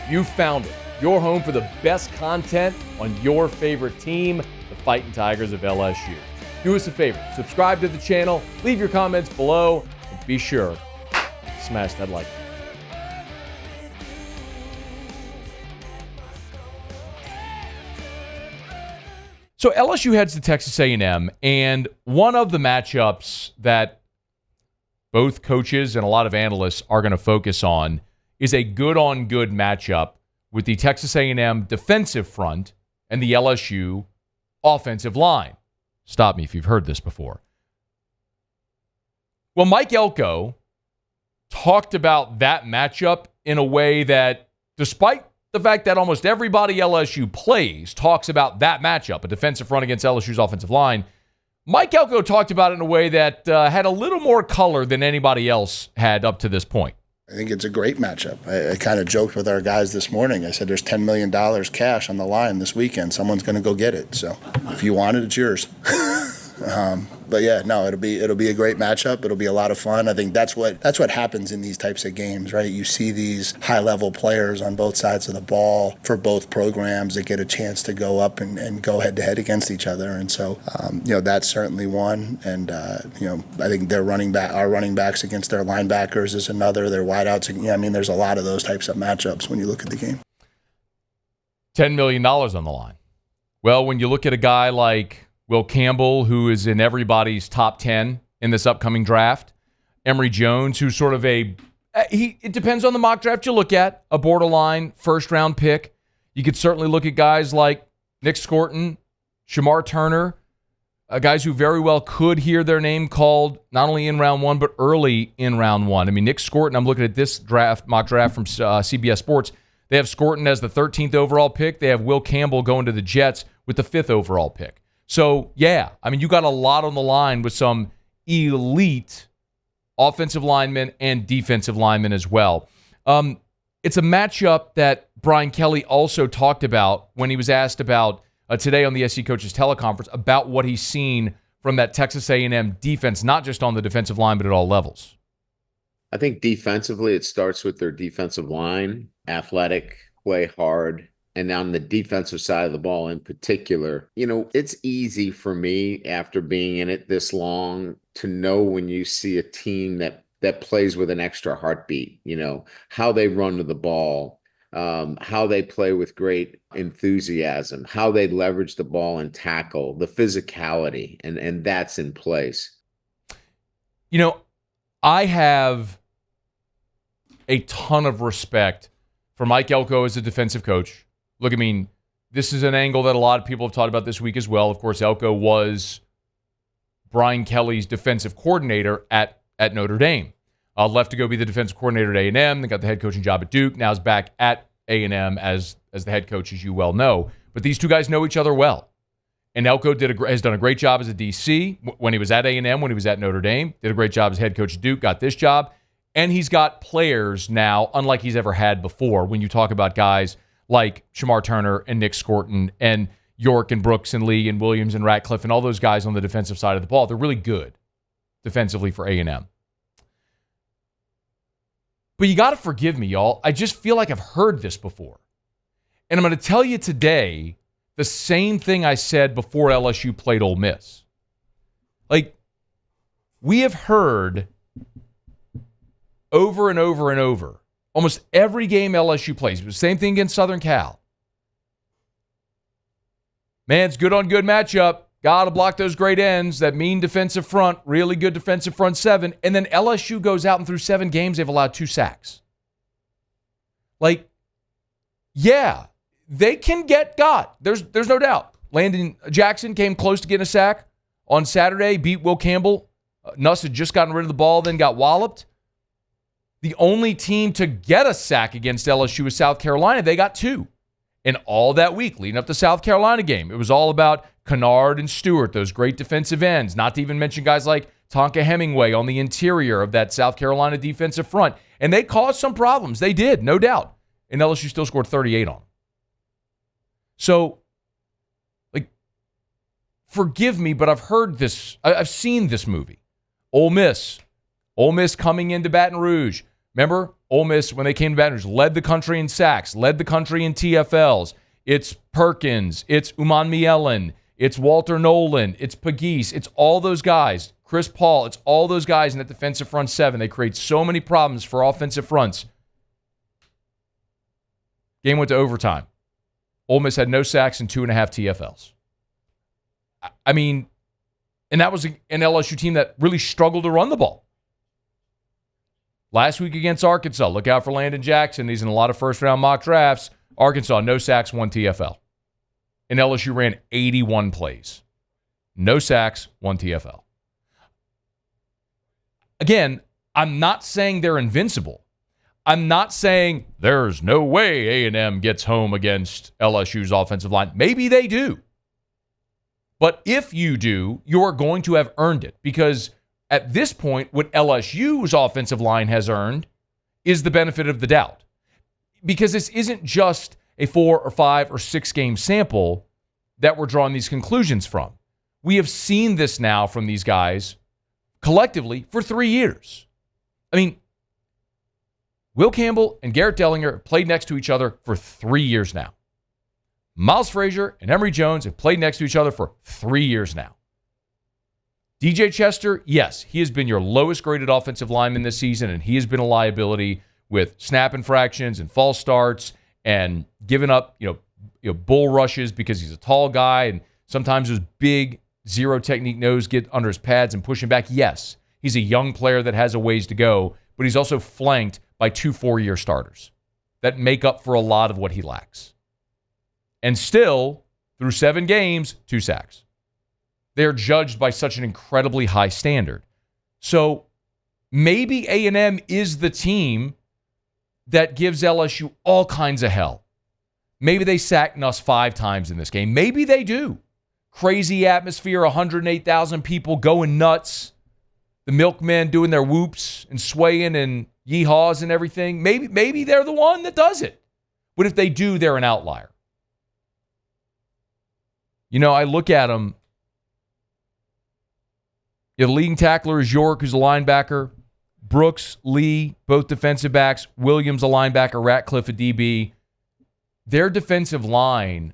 You found it. Your home for the best content on your favorite team, the Fighting Tigers of LSU. Do us a favor, subscribe to the channel, leave your comments below, and be sure to smash that like button. So LSU heads to Texas A&M, and one of the matchups that both coaches and a lot of analysts are going to focus on is a good-on-good matchup with the Texas A&M defensive front and the LSU offensive line. Stop me if you've heard this before. Well, Mike Elko talked about that matchup in a way that, despite the fact that almost everybody LSU plays talks about that matchup, a defensive front against LSU's offensive line, Mike Elko talked about it in a way that had a little more color than anybody else had up to this point. I think it's a great matchup. I kind of joked with our guys this morning. I said, there's $10 million cash on the line this weekend. Someone's going to go get it. So if you want it, it's yours. But yeah, no, it'll be a great matchup. It'll be a lot of fun. I think that's what happens in these types of games, right? You see these high-level players on both sides of the ball for both programs that get a chance to go up and go head-to-head against each other. And so, that's certainly one. And, I think our running backs against their linebackers is another. Their wideouts. There's a lot of those types of matchups when you look at the game. $10 million on the line. Well, when you look at a guy like Will Campbell, who is in everybody's top 10 in this upcoming draft. Emory Jones, who's sort of it depends on the mock draft you look at, a borderline first-round pick. You could certainly look at guys like Nick Scorton, Shamar Turner, guys who very well could hear their name called not only in round one, but early in round one. Nick Scorton, I'm looking at this mock draft from CBS Sports. They have Scorton as the 13th overall pick. They have Will Campbell going to the Jets with the 5th overall pick. So, yeah, you got a lot on the line with some elite offensive linemen and defensive linemen as well. It's a matchup that Brian Kelly also talked about when he was asked about today on the SC Coaches teleconference about what he's seen from that Texas A&M defense, not just on the defensive line, but at all levels. I think defensively, it starts with their defensive line, athletic, play hard. And on the defensive side of the ball in particular, it's easy for me after being in it this long to know when you see a team that plays with an extra heartbeat, how they run to the ball, how they play with great enthusiasm, how they leverage the ball and tackle, the physicality, and that's in place. I have a ton of respect for Mike Elko as a defensive coach. Look, this is an angle that a lot of people have talked about this week as well. Of course, Elko was Brian Kelly's defensive coordinator at Notre Dame. Left to go be the defensive coordinator at A&M. They got the head coaching job at Duke. Now is back at A&M as the head coach, as you well know. But these two guys know each other well. And Elko has done a great job as a DC when he was at A&M, when he was at Notre Dame. Did a great job as head coach at Duke, got this job. And he's got players now, unlike he's ever had before, when you talk about guys like Shamar Turner and Nick Scorton and York and Brooks and Lee and Williams and Ratcliffe and all those guys on the defensive side of the ball. They're really good defensively for A&M. But you got to forgive me, y'all. I just feel like I've heard this before. And I'm going to tell you today the same thing I said before LSU played Ole Miss. We have heard over and over and over, almost every game LSU plays. It was the same thing against Southern Cal. Man, it's good on good matchup. Got to block those great ends, that mean defensive front, really good defensive front seven. And then LSU goes out and through 7 games, they've allowed 2 sacks. Yeah, they can get got. There's no doubt. Landon Jackson came close to getting a sack on Saturday, beat Will Campbell. Nuss had just gotten rid of the ball, then got walloped. The only team to get a sack against LSU was South Carolina. They got 2. And all that week leading up to the South Carolina game, it was all about Kennard and Stewart, those great defensive ends, not to even mention guys like Tonka Hemingway on the interior of that South Carolina defensive front. And they caused some problems. They did, no doubt. And LSU still scored 38 on them. So, forgive me, but I've heard this. I've seen this movie. Ole Miss coming into Baton Rouge. Remember, Ole Miss, when they came to Baton Rouge, led the country in sacks, led the country in TFLs. It's Perkins, it's Uman Mielen, it's Walter Nolan, it's Pegues, it's all those guys. Chris Paul, it's all those guys in that defensive front seven. They create so many problems for offensive fronts. Game went to overtime. Ole Miss had no sacks and 2.5 TFLs. I mean, and that was an LSU team that really struggled to run the ball. Last week against Arkansas, look out for Landon Jackson. He's in a lot of first-round mock drafts. Arkansas, no sacks, 1 TFL. And LSU ran 81 plays. No sacks, 1 TFL. Again, I'm not saying they're invincible. I'm not saying there's no way A&M gets home against LSU's offensive line. Maybe they do. But if you do, you're going to have earned it. Because at this point, what LSU's offensive line has earned is the benefit of the doubt. Because this isn't just a 4 or 5 or 6 game sample that we're drawing these conclusions from. We have seen this now from these guys collectively for 3 years. I mean, Will Campbell and Garrett Dellinger played next to each other for 3 years now. Miles Frazier and Emory Jones have played next to each other for 3 years now. DJ Chester, yes, he has been your lowest graded offensive lineman this season, and he has been a liability with snap infractions and false starts and giving up, bull rushes because he's a tall guy, and sometimes those big zero technique nose get under his pads and push him back. Yes, he's a young player that has a ways to go, but he's also flanked by 2 4-year starters that make up for a lot of what he lacks. And still, through 7 games, 2 sacks. They're judged by such an incredibly high standard. So maybe A&M is the team that gives LSU all kinds of hell. Maybe they sack Nuss 5 times in this game. Maybe they do. Crazy atmosphere, 108,000 people going nuts. The milkmen doing their whoops and swaying and yeehaws and everything. Maybe they're the one that does it. But if they do, they're an outlier. I look at them. The leading tackler is York, who's a linebacker. Brooks, Lee, both defensive backs. Williams, a linebacker. Ratcliffe, a DB. Their defensive line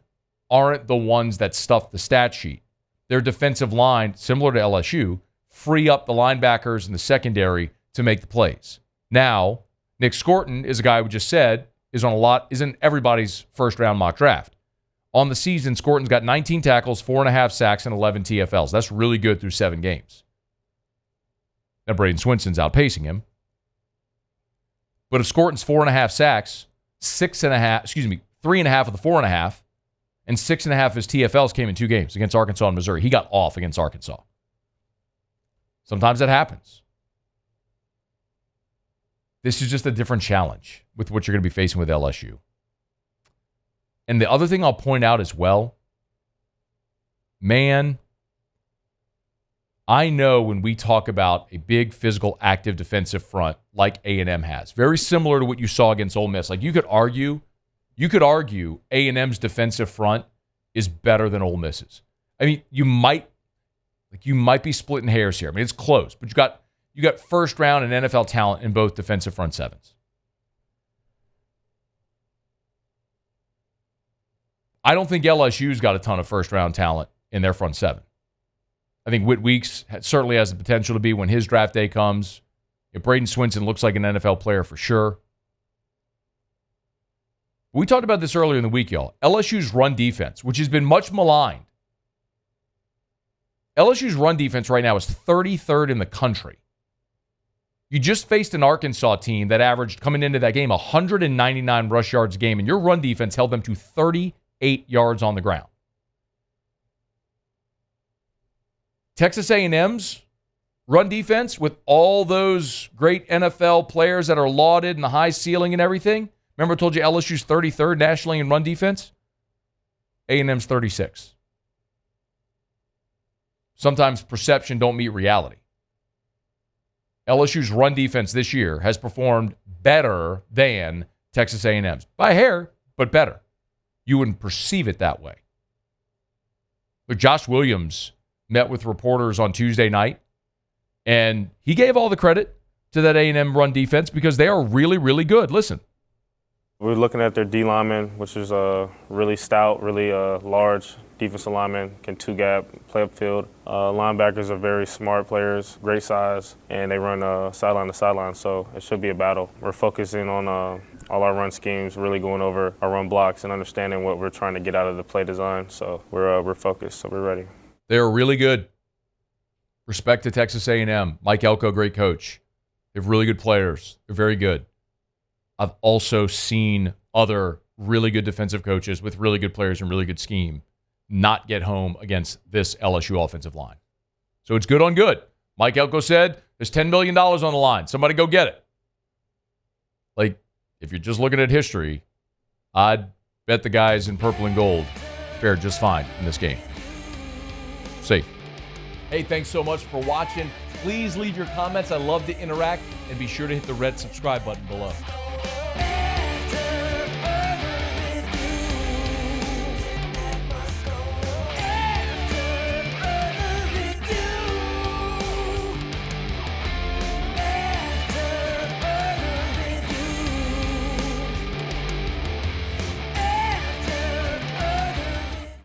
aren't the ones that stuff the stat sheet. Their defensive line, similar to LSU, free up the linebackers in the secondary to make the plays. Now, Nick Scorton is a guy we just said is in everybody's first-round mock draft. On the season, Scorton's got 19 tackles, 4.5 sacks, and 11 TFLs. That's really good through 7 games. Now, Braden Swinson's outpacing him. But if Scorton's 4.5 sacks, 3.5 of the 4.5, and 6.5 of his TFLs came in 2 games against Arkansas and Missouri. He got off against Arkansas. Sometimes that happens. This is just a different challenge with what you're going to be facing with LSU. And the other thing I'll point out as well, man, I know when we talk about a big physical active defensive front like A&M has, very similar to what you saw against Ole Miss. Like you could argue A&M's defensive front is better than Ole Miss's. I mean, you might be splitting hairs here. I mean, it's close, but you got first round and NFL talent in both defensive front sevens. I don't think LSU's got a ton of first-round talent in their front seven. I think Whit Weeks certainly has the potential to be when his draft day comes. Braden Swinson looks like an NFL player for sure. We talked about this earlier in the week, y'all. LSU's run defense, which has been much maligned. LSU's run defense right now is 33rd in the country. You just faced an Arkansas team that averaged, coming into that game, 199 rush yards a game, and your run defense held them to 38 yards on the ground. Texas A&M's run defense, with all those great NFL players that are lauded and the high ceiling and everything. Remember I told you LSU's 33rd nationally in run defense? A&M's 36. Sometimes perception don't meet reality. LSU's run defense this year has performed better than Texas A&M's. By a hair, but better. You wouldn't perceive it that way. But Josh Williams met with reporters on Tuesday night, and he gave all the credit to that A&M run defense because they are really, really good. Listen. We're looking at their D lineman, which is really stout, really large defensive lineman, can two-gap, play upfield. Linebackers are very smart players, great size, and they run sideline to sideline, so it should be a battle. We're focusing on all our run schemes, really going over our run blocks and understanding what we're trying to get out of the play design. So we're focused, so we're ready. They're really good. Respect to Texas A&M. Mike Elko, great coach. They have really good players. They're very good. I've also seen other really good defensive coaches with really good players and really good scheme not get home against this LSU offensive line. So it's good on good. Mike Elko said, there's $10 million on the line. Somebody go get it. Like, if you're just looking at history, I'd bet the guys in purple and gold fared just fine in this game. See. Hey, thanks so much for watching. Please leave your comments. I love to interact. And be sure to hit the red subscribe button below.